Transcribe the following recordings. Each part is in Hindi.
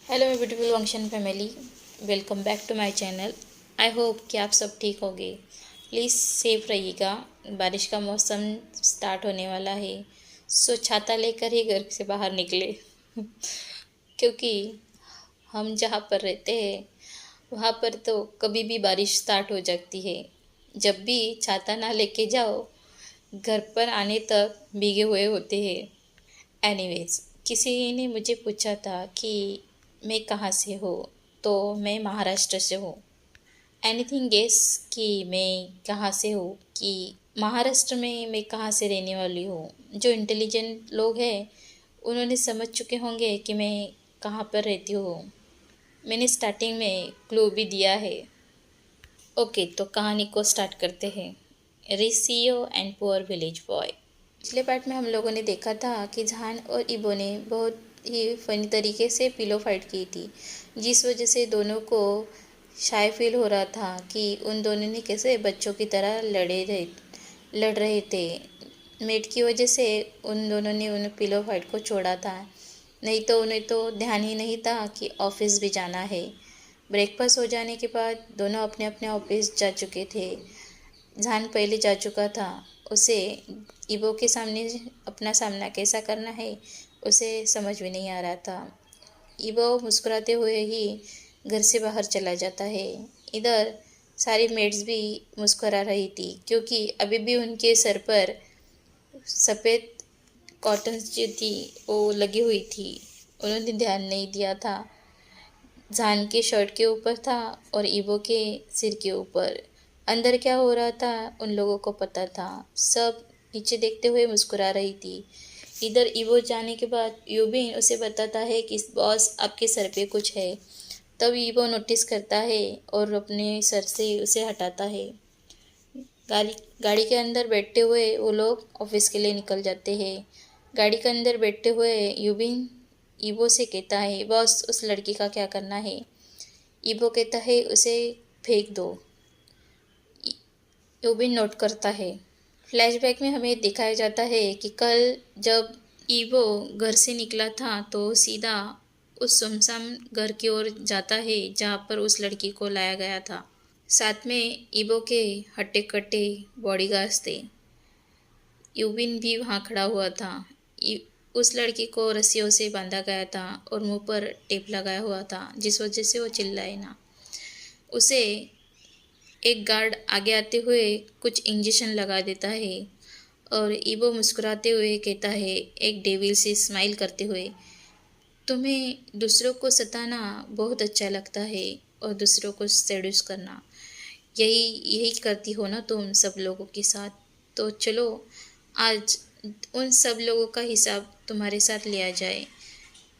हेलो माय ब्यूटीफुल वंशन family, welcome back to my channel. I hope कि आप सब ठीक होंगे। प्लीज़ सेफ रहिएगा। बारिश का मौसम स्टार्ट होने वाला है, सो छाता लेकर ही घर से बाहर निकले क्योंकि हम जहाँ पर रहते हैं वहाँ पर तो कभी भी बारिश स्टार्ट हो जाती है। जब भी छाता ना लेके जाओ, घर पर आने तक भीगे हुए होते हैं। एनीवेज, किसी ने मुझे पूछा था कि मैं कहाँ से हो, तो मैं महाराष्ट्र से हूँ। एनीथिंग गेस कि मैं कहाँ से हूँ, कि महाराष्ट्र में मैं कहाँ से रहने वाली हूँ। जो इंटेलिजेंट लोग हैं उन्होंने समझ चुके होंगे कि मैं कहाँ पर रहती हूँ। मैंने स्टार्टिंग में क्लू भी दिया है। ओके, तो कहानी को स्टार्ट करते हैं। रिसियो एंड पुअर विलेज बॉय। पिछले पार्ट में हम लोगों ने देखा था कि जहान और इबो ने बहुत ही फनी तरीके से पिलो फाइट की थी, जिस वजह से दोनों को शाय फील हो रहा था कि उन दोनों ने कैसे बच्चों की तरह लड़ रहे थे। मेट की वजह से उन दोनों ने उन पिलो फाइट को छोड़ा था, नहीं तो उन्हें तो ध्यान ही नहीं था कि ऑफिस भी जाना है। ब्रेकफास्ट हो जाने के बाद दोनों अपने अपने ऑफिस जा चुके थे। जहान पहले जा चुका था। उसे इबो के सामने अपना सामना कैसा करना है उसे समझ में नहीं आ रहा था। इबो मुस्कुराते हुए ही घर से बाहर चला जाता है। इधर सारी मेड्स भी मुस्कुरा रही थी, क्योंकि अभी भी उनके सर पर सफ़ेद कॉटन जो थी वो लगी हुई थी। उन्होंने ध्यान नहीं दिया था। जान के शर्ट के ऊपर था और इबो के सिर के ऊपर। अंदर क्या हो रहा था उन लोगों को पता था। सब नीचे देखते हुए मुस्कुरा रही थी। इधर इबो जाने के बाद यूबिन उसे बताता है कि बॉस आपके सर पे कुछ है। तब इबो नोटिस करता है और अपने सर से उसे हटाता है। गाड़ी गाड़ी के अंदर बैठते हुए वो लोग ऑफिस के लिए निकल जाते हैं। गाड़ी के अंदर बैठते हुए यूबिन ईबो से कहता है, बॉस उस लड़की का क्या करना है। ईबो कहता है उसे फेंक दो। यूबिन नोट करता है। फ्लैशबैक में हमें दिखाया जाता है कि कल जब ईबो घर से निकला था तो सीधा उस सुनसान घर की ओर जाता है जहाँ पर उस लड़की को लाया गया था। साथ में ईबो के हट्टे कट्टे बॉडीगार्ड्स थे। यूबिन भी वहाँ खड़ा हुआ था। उस लड़की को रस्सियों से बांधा गया था और मुंह पर टेप लगाया हुआ था, जिस वजह से वो चिल्लाए ना। उसे एक गार्ड आगे आते हुए कुछ इंजेक्शन लगा देता है और ईबो मुस्कुराते हुए कहता है, एक डेविल से स्माइल करते हुए, तुम्हें दूसरों को सताना बहुत अच्छा लगता है और दूसरों को सेड्यूस करना। यही यही करती हो ना तुम सब लोगों के साथ। तो चलो आज उन सब लोगों का हिसाब तुम्हारे साथ लिया जाए।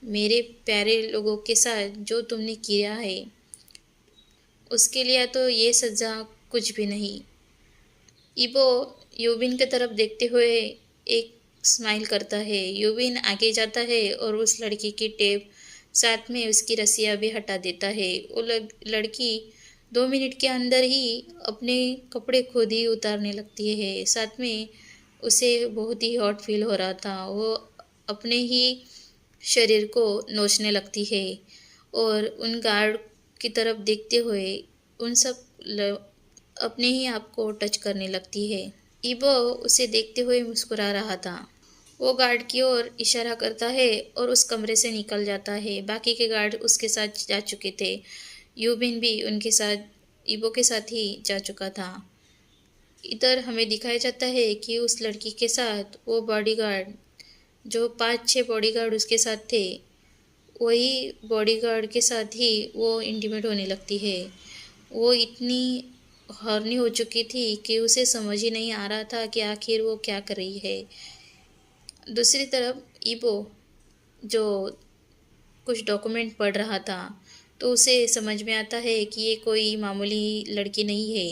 मेरे प्यारे लोगों के साथ जो तुमने किया है उसके लिए तो ये सज़ा कुछ भी नहीं। इबो यूबिन की तरफ देखते हुए एक स्माइल करता है। यूबिन आगे जाता है और उस लड़की की टेप साथ में उसकी रस्सियाँ भी हटा देता है। वो लड़की 2 मिनट के अंदर ही अपने कपड़े खुद ही उतारने लगती है। साथ में उसे बहुत ही हॉट फील हो रहा था। वो अपने ही शरीर को नोचने लगती है और उन गार्ड की तरफ देखते हुए उन सब अपने ही आप को टच करने लगती है। इबो उसे देखते हुए मुस्कुरा रहा था। वो गार्ड की ओर इशारा करता है और उस कमरे से निकल जाता है। बाकी के गार्ड उसके साथ जा चुके थे। यूबिन भी उनके साथ इबो के साथ ही जा चुका था। इधर हमें दिखाया जाता है कि उस लड़की के साथ वो बॉडीगार्ड, जो 5-6 बॉडीगार्ड उसके साथ थे, वही बॉडीगार्ड के साथ ही वो इंटीमेट होने लगती है। वो इतनी हॉर्नी हो चुकी थी कि उसे समझ ही नहीं आ रहा था कि आखिर वो क्या कर रही है। दूसरी तरफ ईबो जो कुछ डॉक्यूमेंट पढ़ रहा था, तो उसे समझ में आता है कि ये कोई मामूली लड़की नहीं है।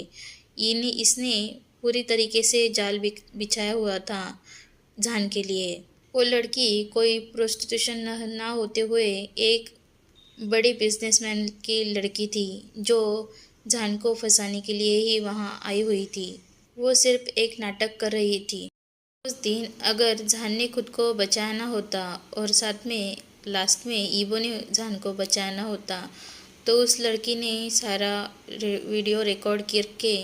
इसने पूरी तरीके से जाल बिछाया हुआ था जान के लिए। वो लड़की कोई प्रोस्टिट्यूशन ना होते हुए एक बड़े बिजनेसमैन की लड़की थी, जो जान को फंसाने के लिए ही वहाँ आई हुई थी। वो सिर्फ एक नाटक कर रही थी। उस दिन अगर जान ने खुद को बचाना होता और साथ में लास्ट में ईबो ने जान को बचाना होता तो उस लड़की ने सारा वीडियो रिकॉर्ड करके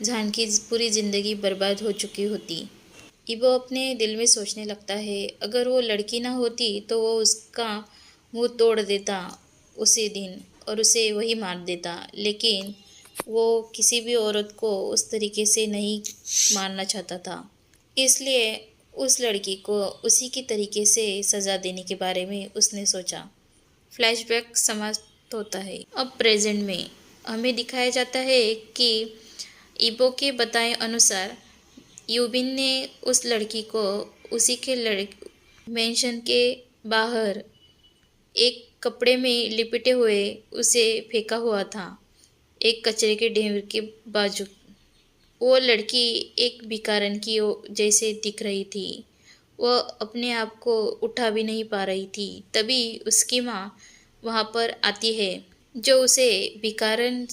जान की पूरी ज़िंदगी बर्बाद हो चुकी होती। ईबो अपने दिल में सोचने लगता है, अगर वो लड़की ना होती तो वो उसका मुंह तोड़ देता उसी दिन और उसे वही मार देता, लेकिन वो किसी भी औरत को उस तरीके से नहीं मारना चाहता था। इसलिए उस लड़की को उसी की तरीके से सज़ा देने के बारे में उसने सोचा। फ्लैशबैक समाप्त होता है। अब प्रेजेंट में हमें दिखाया जाता है कि ईबो के बताए अनुसार यूबिन ने उस लड़की को उसी के मेंशन के बाहर एक कपड़े में लिपटे हुए उसे फेंका हुआ था, एक कचरे के ढेर के बाजू। वो लड़की एक भिखारन की जैसे दिख रही थी। वह अपने आप को उठा भी नहीं पा रही थी। तभी उसकी माँ वहाँ पर आती है, जो उसे भिखारन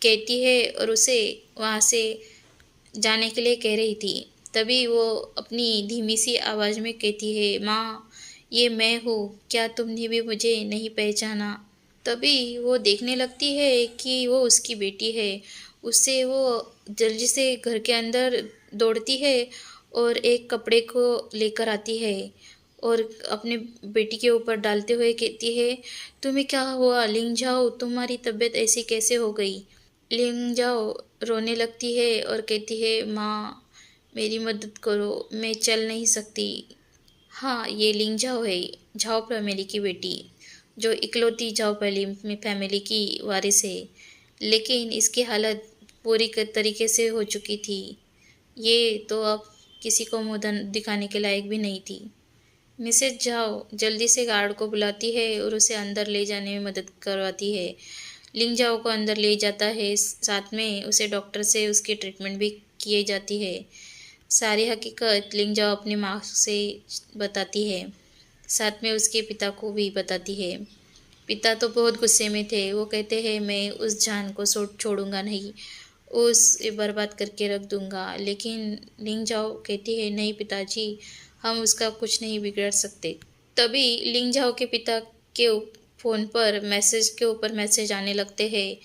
कहती है और उसे वहाँ से जाने के लिए कह रही थी। तभी वो अपनी धीमी सी आवाज़ में कहती है, माँ ये मैं हूँ, क्या तुमने भी मुझे नहीं पहचाना? तभी वो देखने लगती है कि वो उसकी बेटी है। उससे वो जल्दी से घर के अंदर दौड़ती है और एक कपड़े को लेकर आती है और अपने बेटी के ऊपर डालते हुए कहती है, तुम्हें क्या हुआ लिंग जाओ, तुम्हारी तबीयत ऐसी कैसे हो गई? लिंग जाओ रोने लगती है और कहती है, माँ मेरी मदद करो, मैं चल नहीं सकती। हाँ, ये लिंग जाओ है, झाओ फैमिली की बेटी, जो इकलौती झाओ फैमिली की वारिस है, लेकिन इसकी हालत पूरी तरीके से हो चुकी थी। ये तो अब किसी को मुँह दिखाने के लायक भी नहीं थी। मिसेज झाओ जल्दी से गार्ड को बुलाती है और उसे अंदर ले जाने में मदद करवाती है। लिंग जाओ को अंदर ले जाता है, साथ में उसे डॉक्टर से उसकी ट्रीटमेंट भी किए जाती है। सारी हकीकत लिंग जाओ अपनी माँ से बताती है, साथ में उसके पिता को भी बताती है। पिता तो बहुत गुस्से में थे। वो कहते हैं, मैं उस जान को छोड़ूंगा नहीं, उस बर्बाद करके रख दूंगा। लेकिन लिंग जाओ कहती है, नहीं पिताजी, हम उसका कुछ नहीं बिगाड़ सकते। तभी लिंग जाओ के पिता के फ़ोन पर मैसेज के ऊपर मैसेज आने लगते हैं।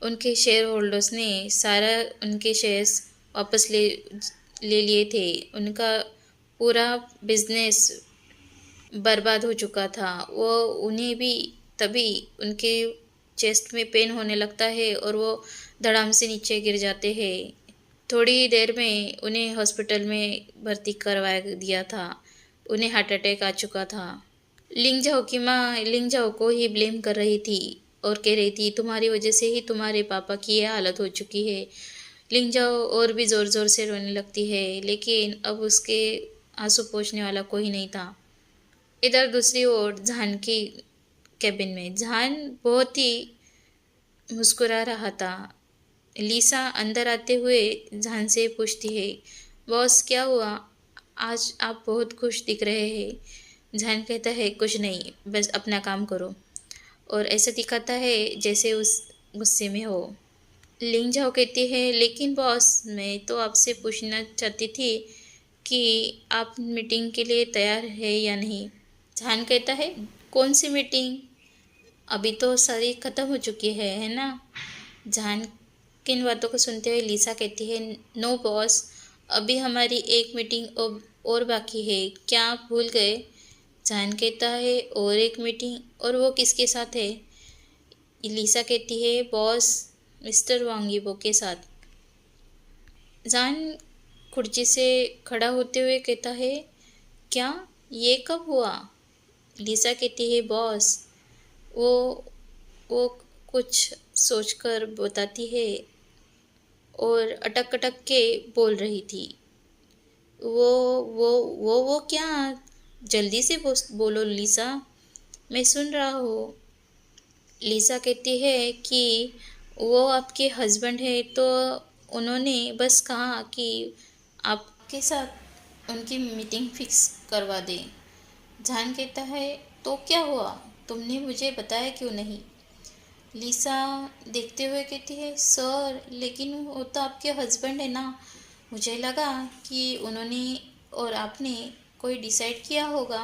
उनके शेयर होल्डर्स ने सारा उनके शेयर्स वापस ले लिए थे। उनका पूरा बिजनेस बर्बाद हो चुका था। वो उन्हें भी तभी उनके चेस्ट में पेन होने लगता है और वो धड़ाम से नीचे गिर जाते हैं। थोड़ी देर में उन्हें हॉस्पिटल में भर्ती करवा दिया था। उन्हें हार्ट अटैक आ चुका था। लिंग जाओ की माँ लिंग जाओ को ही ब्लेम कर रही थी और कह रही थी, तुम्हारी वजह से ही तुम्हारे पापा की यह हालत हो चुकी है। लिंग जाओ और भी ज़ोर ज़ोर से रोने लगती है, लेकिन अब उसके आंसू पोंछने वाला कोई नहीं था। इधर दूसरी ओर झान की कैबिन में झान बहुत ही मुस्कुरा रहा था। लीसा अंदर आते हुए झान से पूछती है, बॉस क्या हुआ, आज आप बहुत खुश दिख रहे हैं। झान कहता है, कुछ नहीं, बस अपना काम करो, और ऐसा दिखाता है जैसे उस गुस्से में हो। लिंग जाओ कहती है, लेकिन बॉस मैं तो आपसे पूछना चाहती थी कि आप मीटिंग के लिए तैयार है या नहीं। झान कहता है, कौन सी मीटिंग, अभी तो सारी ख़त्म हो चुकी है ना? झान की इन बातों को सुनते हुए लीसा कहती है, नो बॉस, अभी हमारी एक मीटिंग और बाकी है, क्या आप भूल गए? झान कहता है, और एक मीटिंग, और वो किसके साथ है? लीसा कहती है, बॉस मिस्टर वांगीबो के साथ। झान कुर्सी से खड़ा होते हुए कहता है, क्या ये कब हुआ? लीसा कहती है, बॉस वो वो कुछ सोचकर बताती है और अटक अटक के बोल रही थी। वो वो क्या, जल्दी से बोलो लीसा, मैं सुन रहा हूँ। लीसा कहती है कि वो आपके हस्बैंड है, तो उन्होंने बस कहा कि आपके साथ उनकी मीटिंग फिक्स करवा दें। जान कहता है, तो क्या हुआ, तुमने मुझे बताया क्यों नहीं? लीसा देखते हुए कहती है, सर लेकिन वो तो आपके हस्बैंड है ना, मुझे लगा कि उन्होंने और आपने कोई डिसाइड किया होगा।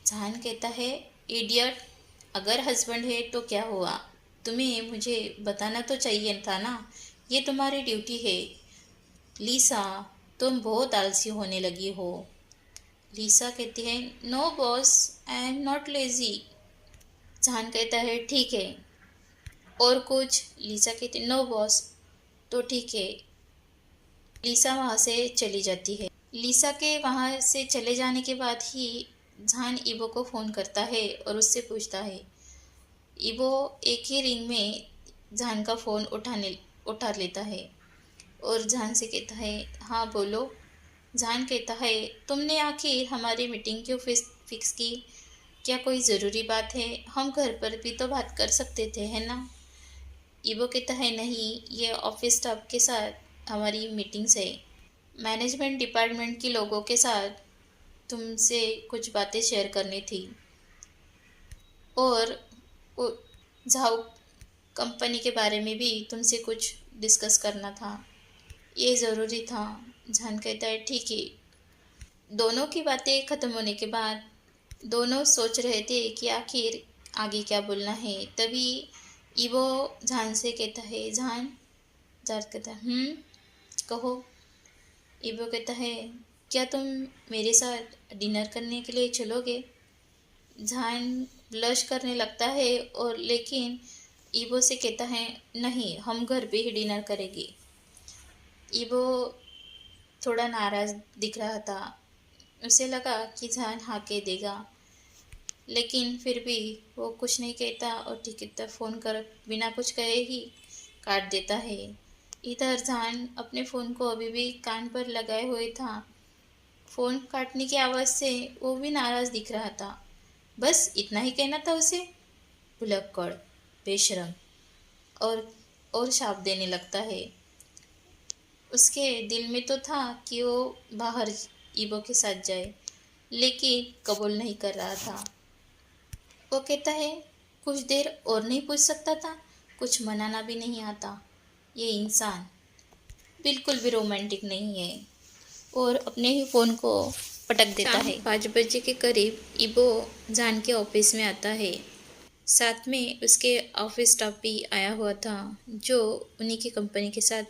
जान कहता है, इडियट, अगर हस्बैंड है तो क्या हुआ? तुम्हें मुझे बताना तो चाहिए था ना। ये तुम्हारी ड्यूटी है। लीसा, तुम बहुत आलसी होने लगी हो। लीसा कहती है, no boss, I am not lazy. Jahan कहता है, ठीक है। और कुछ? लीसा कहती है, नो बॉस। तो ठीक है। लीसा वहाँ से चली जाती है। लीसा के वहाँ से चले जाने के बाद ही जहान ईबो को फ़ोन करता है और उससे पूछता है। ईबो एक ही रिंग में जहान का फ़ोन उठा लेता है और जहान से कहता है, हाँ बोलो। जहान कहता है, तुमने आखिर हमारी मीटिंग क्यों फिक्स की? क्या कोई ज़रूरी बात है? हम घर पर भी तो बात कर सकते थे, है ना? ईबो कहता है, नहीं, ये ऑफिस स्टाफ के साथ हमारी मीटिंग्स है। मैनेजमेंट डिपार्टमेंट के लोगों के साथ तुमसे कुछ बातें शेयर करनी थी और वो झाओ कंपनी के बारे में भी तुमसे कुछ डिस्कस करना था। ये ज़रूरी था। जहान कहता है, ठीक है। दोनों की बातें ख़त्म होने के बाद दोनों सोच रहे थे कि आखिर आगे क्या बोलना है। तभी ईवो जहान से कहता है, जहान। जहान कहता है, कहो। ईवो कहता है, क्या तुम मेरे साथ डिनर करने के लिए चलोगे? जहान ब्लश करने लगता है और लेकिन ईवो से कहता है, नहीं, हम घर पे ही डिनर करेंगे। ईवो थोड़ा नाराज़ दिख रहा था। उसे लगा कि जहान हाँ कह देगा, लेकिन फिर भी वो कुछ नहीं कहता और ठीक इतना फ़ोन कर बिना कुछ कहे ही काट देता है। इधर जहान अपने फ़ोन को अभी भी कान पर लगाए हुए था। फ़ोन काटने की आवाज़ से वो भी नाराज़ दिख रहा था। बस इतना ही कहना था उसे। भुलक्कड़, बेशरम, और शाप देने लगता है। उसके दिल में तो था कि वो बाहर ईबो के साथ जाए, लेकिन कबूल नहीं कर रहा था। वो कहता है, कुछ देर और नहीं पूछ सकता था? कुछ मनाना भी नहीं आता? ये इंसान बिल्कुल भी रोमांटिक नहीं है। और अपने ही फ़ोन को पटक देता है। 5 बजे के करीब ईबो जान के ऑफिस में आता है। साथ में उसके ऑफिस स्टाफ भी आया हुआ था, जो उन्हीं की कंपनी के साथ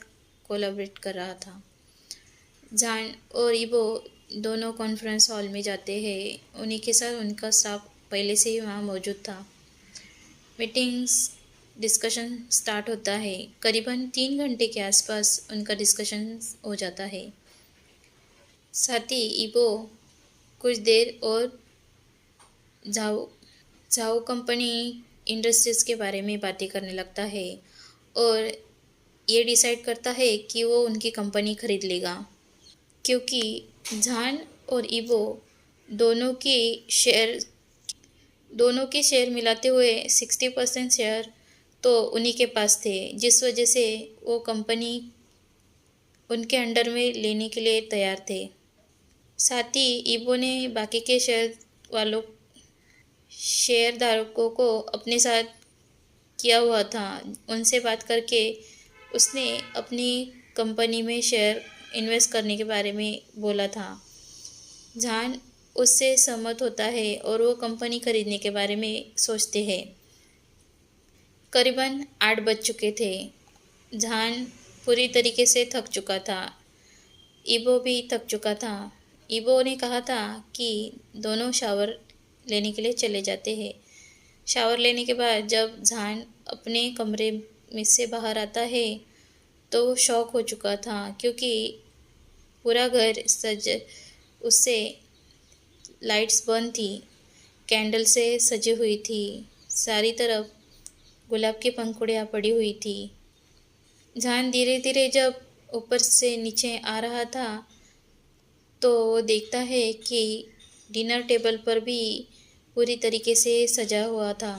कोलैबोरेट कर रहा था। जान और ईबो दोनों कॉन्फ्रेंस हॉल में जाते हैं। उन्हीं के साथ उनका स्टाफ पहले से ही वहाँ मौजूद था। मीटिंग्स डिस्कशन स्टार्ट होता है। करीबन 3 घंटे के आसपास उनका डिस्कशन हो जाता है। साथ ही ईबो कुछ देर और जाओ जाओ कंपनी इंडस्ट्रीज़ के बारे में बातें करने लगता है और ये डिसाइड करता है कि वो उनकी कंपनी खरीद लेगा, क्योंकि जान और ईबो दोनों की शेयर दोनों के शेयर मिलाते हुए 60% शेयर तो उन्हीं के पास थे, जिस वजह से वो कंपनी उनके अंडर में लेने के लिए तैयार थे। साथ ही ईबो ने बाकी के शेयरधारकों को अपने साथ किया हुआ था। उनसे बात करके उसने अपनी कंपनी में शेयर इन्वेस्ट करने के बारे में बोला था। जान उससे सहमत होता है और वो कंपनी खरीदने के बारे में सोचते हैं। करीबन 8 बज चुके थे। जान पूरी तरीके से थक चुका था। ईबो भी थक चुका था। ईबो ने कहा था कि दोनों शावर लेने के लिए चले जाते हैं। शावर लेने के बाद जब जान अपने कमरे में से बाहर आता है तो वो शॉक हो चुका था, क्योंकि पूरा घर उससे लाइट्स बंद थी, कैंडल से सजी हुई थी, सारी तरफ गुलाब की पंखुड़ियाँ पड़ी हुई थी। जान धीरे धीरे जब ऊपर से नीचे आ रहा था तो वो देखता है कि डिनर टेबल पर भी पूरी तरीके से सजा हुआ था।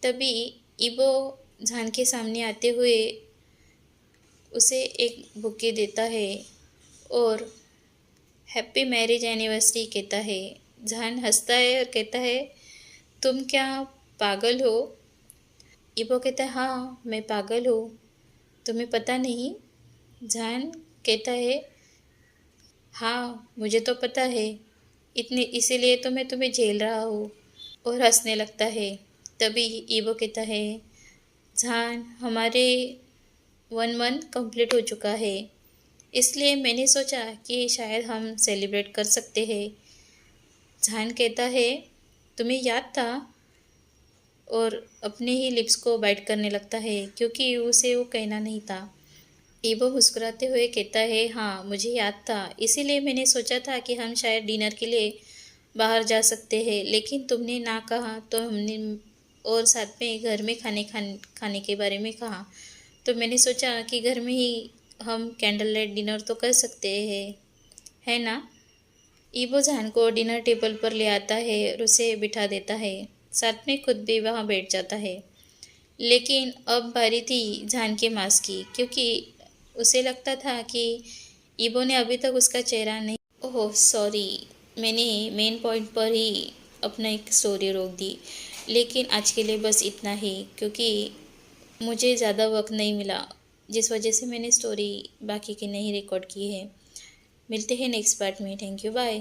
तभी ईबो जान के सामने आते हुए उसे एक बुके देता है और हैप्पी मैरिज एनिवर्सरी कहता है। जान हंसता है और कहता है, तुम क्या पागल हो? ईबो कहता है, हाँ, मैं पागल हूँ, तुम्हें पता नहीं? जान कहता है, हाँ, मुझे तो पता है, इतने इसीलिए तो मैं तुम्हें झेल रहा हूँ। और हंसने लगता है। तभी ईवो कहता है, जान, हमारे 1 मंथ कंप्लीट हो चुका है, इसलिए मैंने सोचा कि शायद हम सेलिब्रेट कर सकते हैं। जान कहता है, तुम्हें याद था? और अपने ही लिप्स को बाइट करने लगता है क्योंकि उसे वो कहना नहीं था। ईवो मुस्कुराते हुए कहता है, हाँ मुझे याद था, इसीलिए मैंने सोचा था कि हम शायद डिनर के लिए बाहर जा सकते हैं, लेकिन तुमने ना कहा तो हमने और साथ में घर में खाने के बारे में कहा, तो मैंने सोचा कि घर में ही हम कैंडल लाइट डिनर तो कर सकते हैं, है ना। ईवो जान को डिनर टेबल पर ले आता है और उसे बिठा देता है, साथ में खुद भी वहाँ बैठ जाता है। लेकिन अब बारी थी जान के मांस की, क्योंकि उसे लगता था कि ईबो ने अभी तक उसका चेहरा नहीं। ओह सॉरी, मैंने मेन पॉइंट पर ही अपना एक स्टोरी रोक दी, लेकिन आज के लिए बस इतना ही, क्योंकि मुझे ज़्यादा वक्त नहीं मिला, जिस वजह से मैंने स्टोरी बाकी की नहीं रिकॉर्ड की है। मिलते हैं नेक्स्ट पार्ट में। Thank you, bye.